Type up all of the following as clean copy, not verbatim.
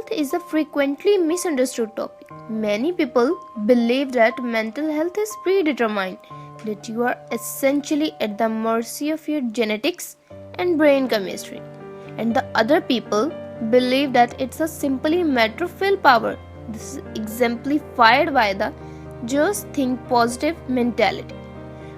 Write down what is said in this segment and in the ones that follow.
health is a frequently misunderstood topic. Many people believe that mental health is predetermined, that you are essentially at the mercy of your genetics and brain chemistry, and the other people believe that it's a simply matter of willpower. This is exemplified by the just think positive mentality.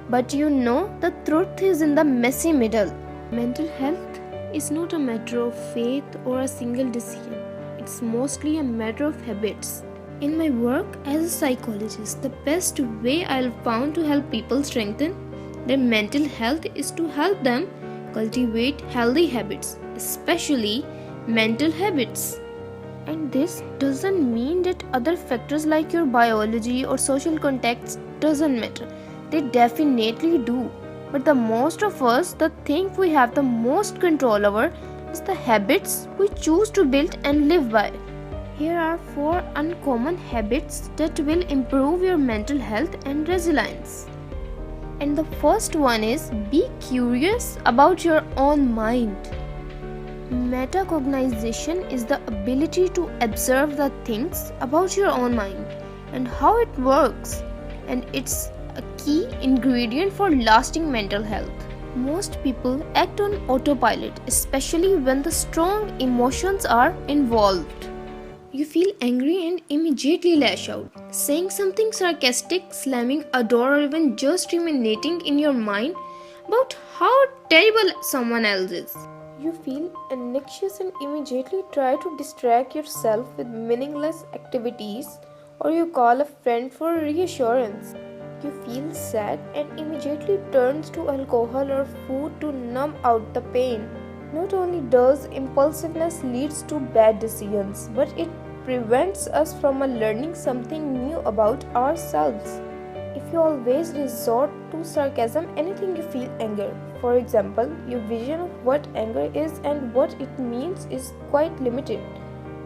But the truth is in the messy middle. Mental health is not a matter of faith or a single decision. It's mostly a matter of habits. In my work as a psychologist, the best way I've found to help people strengthen their mental health is to help them cultivate healthy habits, especially mental habits. And this doesn't mean that other factors like your biology or social context doesn't matter. They definitely do. But the most of us, the thing we have the most control over is the habits we choose to build and live by. Here are 4 uncommon habits that will improve your mental health and resilience. And the first one is be curious about your own mind. Metacognition is the ability to observe the things about your own mind and how it works, and it's a key ingredient for lasting mental health. Most people act on autopilot, especially when the strong emotions are involved. You feel angry and immediately lash out, saying something sarcastic, slamming a door, or even just ruminating in your mind about how terrible someone else is. You feel anxious and immediately try to distract yourself with meaningless activities, or you call a friend for reassurance. You feel sad and immediately turns to alcohol or food to numb out the pain. Not only does impulsiveness leads to bad decisions, but it prevents us from learning something new about ourselves. If you always resort to sarcasm anything you feel anger, for example, your vision of what anger is and what it means is quite limited.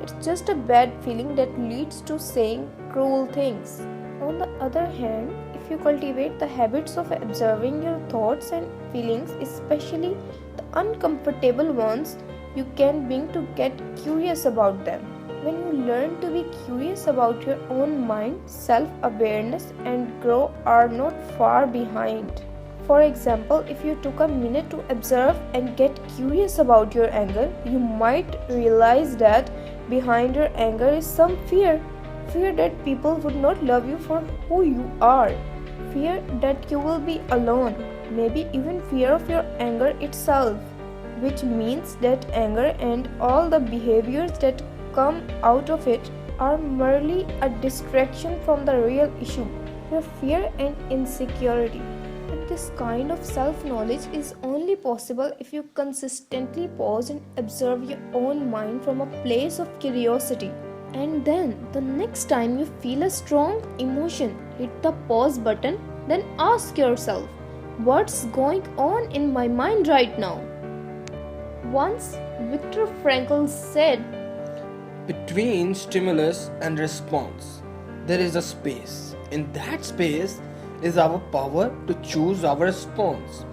It's just a bad feeling that leads to saying cruel things. On the other hand, if you cultivate the habits of observing your thoughts and feelings, especially the uncomfortable ones, you can begin to get curious about them. When you learn to be curious about your own mind, self-awareness and growth are not far behind. For example, if you took a minute to observe and get curious about your anger, you might realize that behind your anger is some fear. Fear that people would not love you for who you are. Fear that you will be alone. Maybe even fear of your anger itself. Which means that anger and all the behaviors that come out of it are merely a distraction from the real issue, your fear and insecurity. And this kind of self-knowledge is only possible if you consistently pause and observe your own mind from a place of curiosity. And then, the next time you feel a strong emotion, hit the pause button, then ask yourself, what's going on in my mind right now? Once, Viktor Frankl said, between stimulus and response, there is a space. In that space is our power to choose our response.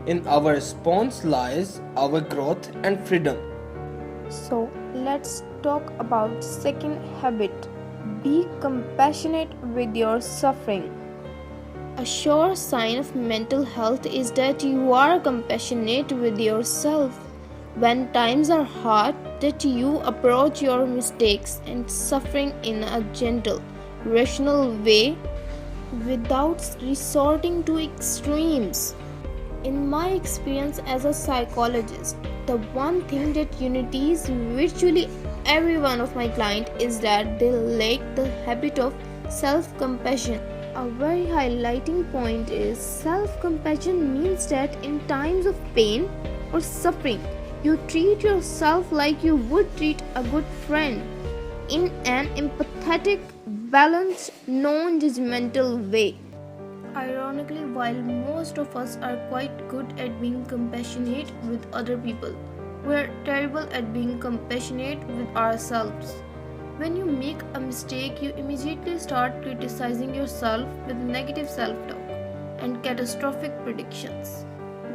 In our response lies our growth and freedom. So, let's talk about second habit. Be compassionate with your suffering. A sure sign of mental health is that you are compassionate with yourself. When times are hard, that you approach your mistakes and suffering in a gentle, rational way without resorting to extremes. In my experience as a psychologist, the one thing that unites virtually every one of my clients is that they lack the habit of self-compassion. A very highlighting point is self-compassion means that in times of pain or suffering, you treat yourself like you would treat a good friend in an empathetic, balanced, non-judgmental way. Ironically, while most of us are quite good at being compassionate with other people, we are terrible at being compassionate with ourselves. When you make a mistake, you immediately start criticizing yourself with negative self-talk and catastrophic predictions.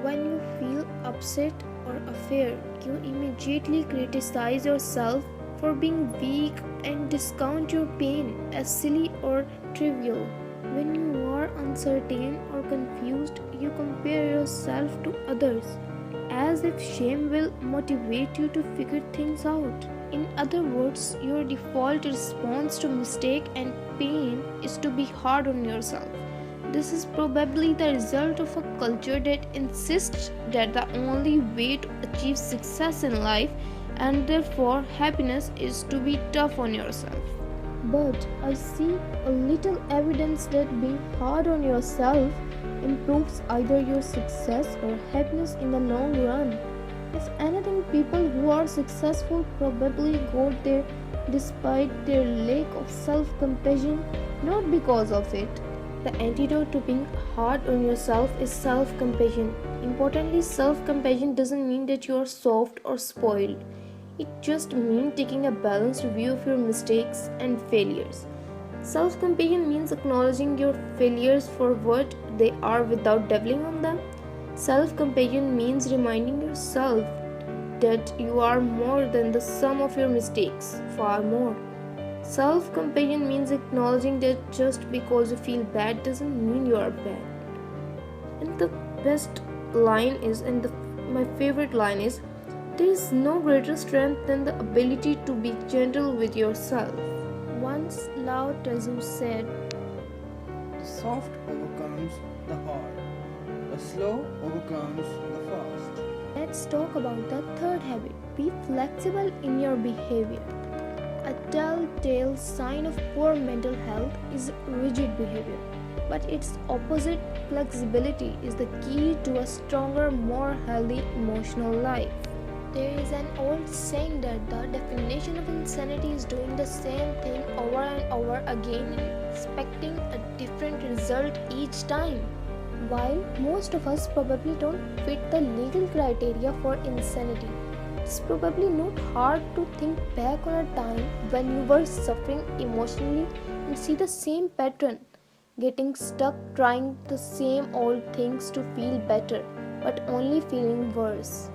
When you feel upset or afraid, you immediately criticize yourself for being weak and discount your pain as silly or trivial. When you are uncertain or confused, you compare yourself to others as if shame will motivate you to figure things out. In other words, your default response to mistake and pain is to be hard on yourself. This is probably the result of a culture that insists that the only way to achieve success in life and therefore happiness is to be tough on yourself. But I see a little evidence that being hard on yourself improves either your success or happiness in the long run. If anything, people who are successful probably got there despite their lack of self compassion, not because of it. The antidote to being hard on yourself is self compassion. Importantly, self compassion doesn't mean that you are soft or spoiled. It just means taking a balanced view of your mistakes and failures. Self compassion means acknowledging your failures for what they are without dwelling on them. Self compassion means reminding yourself that you are more than the sum of your mistakes, far more. Self compassion means acknowledging that just because you feel bad doesn't mean you are bad. And the best line is, my favorite line is, there is no greater strength than the ability to be gentle with yourself. Once Lao Tzu said, The soft overcomes the hard, the slow overcomes the fast. let's talk about the third habit. Be flexible in your behavior. A telltale sign of poor mental health is rigid behavior, but its opposite, flexibility, is the key to a stronger, more healthy emotional life. There is an old saying that the definition of insanity is doing the same thing over and over again and expecting a different result each time. While most of us probably don't fit the legal criteria for insanity, it's probably not hard to think back on a time when you were suffering emotionally and see the same pattern, getting stuck trying the same old things to feel better, but only feeling worse.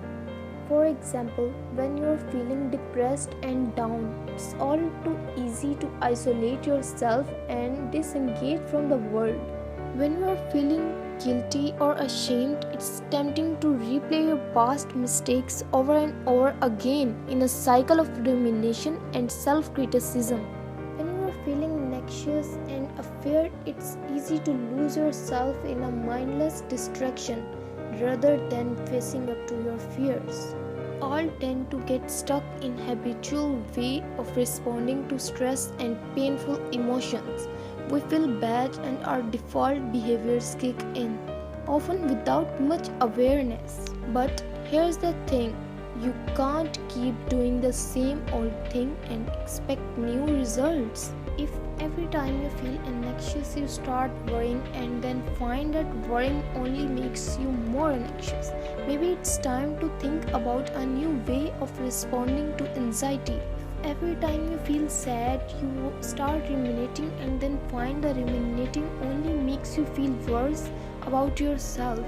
For example, when you are feeling depressed and down, it's all too easy to isolate yourself and disengage from the world. When you are feeling guilty or ashamed, it's tempting to replay your past mistakes over and over again in a cycle of rumination and self-criticism. When you are feeling anxious and afraid, it's easy to lose yourself in a mindless distraction rather than facing up to your fears. All tend to get stuck in habitual way of responding to stress and painful emotions. We feel bad and our default behaviors kick in, often without much awareness. But here's the thing, you can't keep doing the same old thing and expect new results. If every time you feel anxious you start worrying and then find that worrying only makes you more anxious, maybe it's time to think about a new way of responding to anxiety. Every time you feel sad, you start ruminating and then find the ruminating only makes you feel worse about yourself.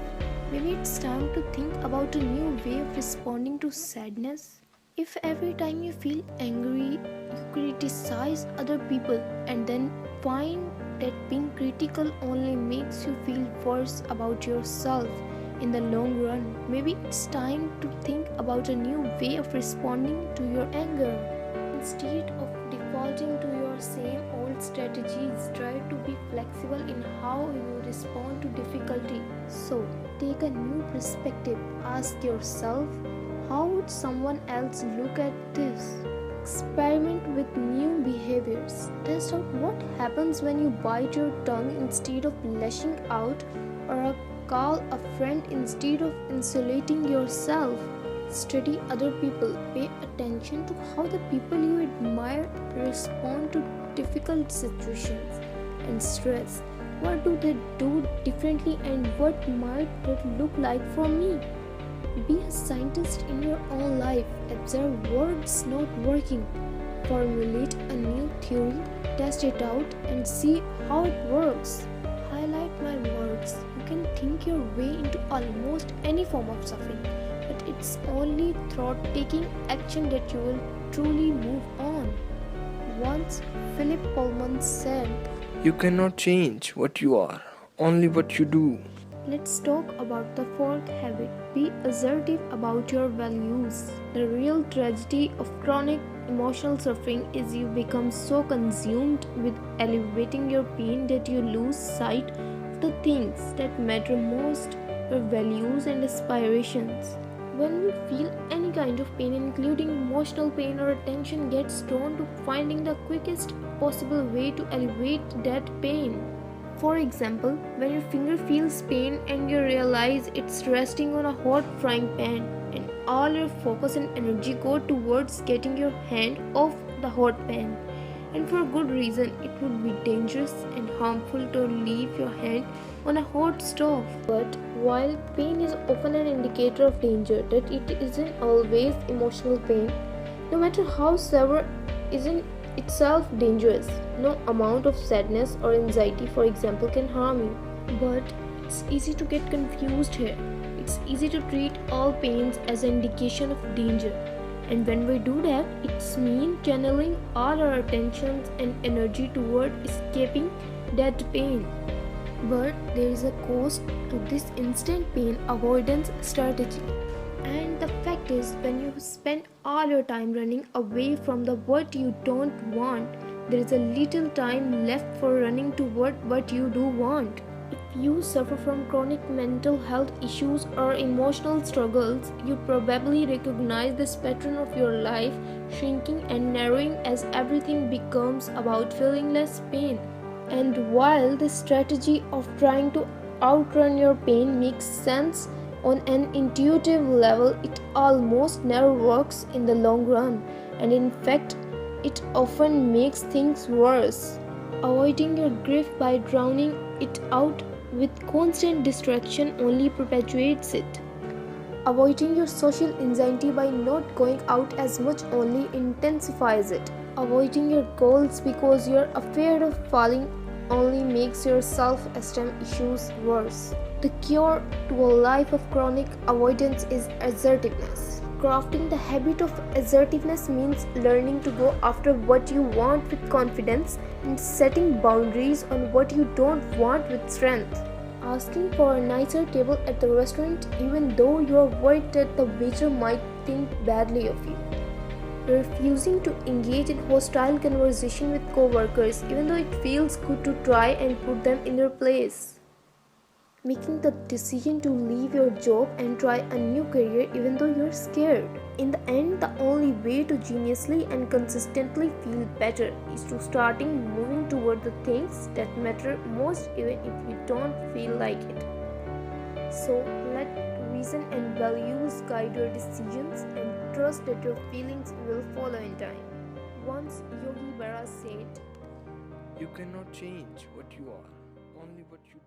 Maybe it's time to think about a new way of responding to sadness. If every time you feel angry, you criticize other people and then find that being critical only makes you feel worse about yourself in the long run, maybe it's time to think about a new way of responding to your anger. Instead of defaulting to your same old strategies, try to be flexible in how you respond to difficulty. So, take a new perspective. Ask yourself, how would someone else look at this? Experiment with new behaviors. Test out what happens when you bite your tongue instead of lashing out, or call a friend instead of insulating yourself. Study other people. Pay attention to how the people you admire respond to difficult situations and stress. What do they do differently and what might that look like for me? Be a scientist in your own life. Observe what's not working. Formulate a new theory, test it out, and see how it works. Highlight my words. You can think your way into almost any form of suffering, but it's only through taking action that you will truly move on. Once Philip Pullman said, You cannot change what you are, only what you do. let's talk about the fourth habit. Be assertive about your values. The real tragedy of chronic emotional suffering is you become so consumed with alleviating your pain that you lose sight of the things that matter most, your values and aspirations. When we feel any kind of pain, including emotional pain, our attention gets drawn to finding the quickest possible way to alleviate that pain. For example, when your finger feels pain and you realize it's resting on a hot frying pan, and all your focus and energy go towards getting your hand off the hot pan. And for good reason, it would be dangerous and harmful to leave your hand on a hot stove. But while pain is often an indicator of danger, that it isn't always emotional pain, no matter how severe, isn't itself dangerous. No amount of sadness or anxiety, for example, can harm you. But it's easy to get confused here. It's easy to treat all pains as an indication of danger. And when we do that, it's mean channeling all our attentions and energy toward escaping that pain. But there is a cost to this instant pain avoidance strategy. And the fact is, when you spend all your time running away from the what you don't want, there is a little time left for running toward what you do want. If you suffer from chronic mental health issues or emotional struggles, you probably recognize this pattern of your life shrinking and narrowing as everything becomes about feeling less pain. And while this strategy of trying to outrun your pain makes sense on an intuitive level, it almost never works in the long run, and in fact, it often makes things worse. Avoiding your grief by drowning it out with constant distraction only perpetuates it. Avoiding your social anxiety by not going out as much only intensifies it. Avoiding your goals because you're afraid of falling only makes your self-esteem issues worse. The cure to a life of chronic avoidance is assertiveness. Crafting the habit of assertiveness means learning to go after what you want with confidence and setting boundaries on what you don't want with strength. Asking for a nicer table at the restaurant even though you are worried that the waiter might think badly of you. Refusing to engage in hostile conversation with co-workers even though it feels good to try and put them in their place. Making the decision to leave your job and try a new career even though you're scared. In the end, the only way to geniusly and consistently feel better is to starting moving toward the things that matter most even if you don't feel like it. So let reason and values guide your decisions and trust that your feelings will follow in time. Once Yogi Berra said, You cannot change what you are, only what you do.